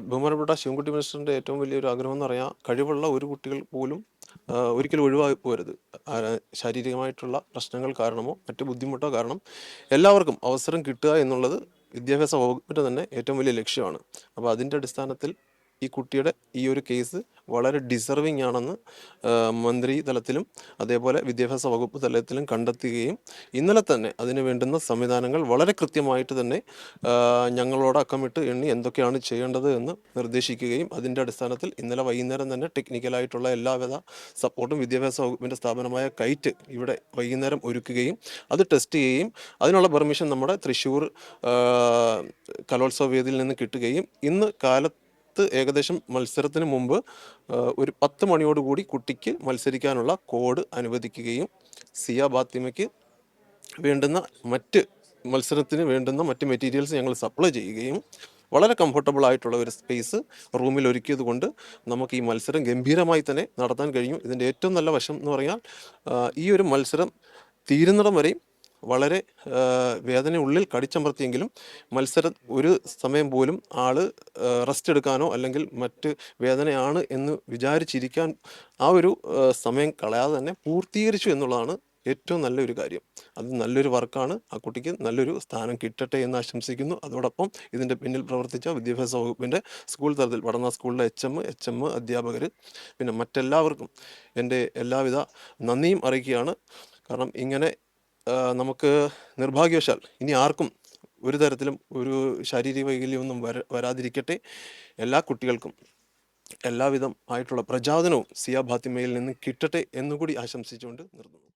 ബഹുമാനപ്പെട്ട ശിവൻകുട്ടി മിനിസ്റ്ററിൻ്റെ ഏറ്റവും വലിയൊരു ആഗ്രഹം എന്ന് പറയാൻ കഴിവുള്ള ഒരു കുട്ടികൾ പോലും ഒരിക്കലും ഒഴിവായി പോരുത്. ശാരീരികമായിട്ടുള്ള പ്രശ്നങ്ങൾ കാരണമോ മറ്റ് ബുദ്ധിമുട്ടോ കാരണം എല്ലാവർക്കും അവസരം കിട്ടുക എന്നുള്ളത് വിദ്യാഭ്യാസ വകുപ്പിൻ്റെ തന്നെ ഏറ്റവും വലിയ ലക്ഷ്യമാണ്. അപ്പോൾ അതിൻ്റെ അടിസ്ഥാനത്തിൽ ഈ കുട്ടിയുടെ ഈ ഒരു കേസ് വളരെ ഡിസർവിങ് ആണെന്ന് മന്ത്രി തലത്തിലും അതേപോലെ വിദ്യാഭ്യാസ വകുപ്പ് തലത്തിലും കണ്ടെത്തുകയും ഇന്നലെ തന്നെ അതിന് വേണ്ടുന്ന സംവിധാനങ്ങൾ വളരെ കൃത്യമായിട്ട് തന്നെ ഞങ്ങളോട് അക്കമിട്ട് എണ്ണി എന്തൊക്കെയാണ് ചെയ്യേണ്ടത് എന്ന് നിർദ്ദേശിക്കുകയും അതിൻ്റെ അടിസ്ഥാനത്തിൽ ഇന്നലെ വൈകുന്നേരം തന്നെ ടെക്നിക്കലായിട്ടുള്ള എല്ലാവിധ സപ്പോർട്ടും വിദ്യാഭ്യാസ വകുപ്പിൻ്റെ സ്ഥാപനമായ കൈറ്റ് ഇവിടെ വൈകുന്നേരം ഒരുക്കുകയും അത് ടെസ്റ്റ് ചെയ്യുകയും അതിനുള്ള പെർമിഷൻ നമ്മുടെ തൃശ്ശൂർ കലോത്സവ വേദിയിൽ നിന്ന് കിട്ടുകയും ഇന്ന് ഏകദേശം മത്സരത്തിന് മുമ്പ് ഒരു 10 മണിയോടുകൂടി കുട്ടിക്ക് മത്സരിക്കാനുള്ള കോഡ് അനുവദിക്കുകയും സിയ ബാത്തിമയ്ക്ക് വേണ്ടുന്ന മത്സരത്തിന് വേണ്ടുന്ന മറ്റ് മെറ്റീരിയൽസ് ഞങ്ങൾ സപ്ലൈ ചെയ്യുകയും വളരെ കംഫർട്ടബിൾ ആയിട്ടുള്ള ഒരു സ്പേസ് റൂമിൽ ഒരുക്കിയത് കൊണ്ട് നമുക്ക് ഈ മത്സരം ഗംഭീരമായി തന്നെ നടത്താൻ കഴിഞ്ഞു. ഇതിൻ്റെ ഏറ്റവും നല്ല വശം എന്ന് പറഞ്ഞാൽ ഈ ഒരു മത്സരം തീരുന്നിടം വരെയും വളരെ വേദനയുള്ളിൽ കടിച്ചമർത്തിയെങ്കിലും മത്സരം ഒരു സമയം പോലും റെസ്റ്റ് എടുക്കാനോ അല്ലെങ്കിൽ മറ്റ് വേദനയാണ് എന്ന് വിചാരിച്ചിരിക്കാൻ ആ ഒരു സമയം കളയാതെ തന്നെ പൂർത്തീകരിച്ചു എന്നുള്ളതാണ് ഏറ്റവും നല്ലൊരു കാര്യം. അത് നല്ലൊരു വർക്കാണ്. ആ കുട്ടിക്ക് നല്ലൊരു സ്ഥാനം കിട്ടട്ടെ എന്ന് ആശംസിക്കുന്നു. അതോടൊപ്പം ഇതിൻ്റെ പിന്നിൽ പ്രവർത്തിച്ച വിദ്യാഭ്യാസ വകുപ്പിൻ്റെ സ്കൂൾ തലത്തിൽ പഠന സ്കൂളിലെ എച്ച് എം അധ്യാപകർ പിന്നെ മറ്റെല്ലാവർക്കും എൻ്റെ എല്ലാവിധ നന്ദിയും അറിയിക്കുകയാണ്. കാരണം ഇങ്ങനെ നമുക്ക് നിർഭാഗ്യവശാൽ ഇനി ആർക്കും ഒരു തരത്തിലും ഒരു ശാരീരിക വൈകല്യമൊന്നും വരാതിരിക്കട്ടെ. എല്ലാ കുട്ടികൾക്കും എല്ലാവിധം ആയിട്ടുള്ള പ്രചോദനവും സിയ ഫാത്തിമയിൽ നിന്ന് കിട്ടട്ടെ എന്നുകൂടി ആശംസിച്ചുകൊണ്ട് നിർത്തുന്നു.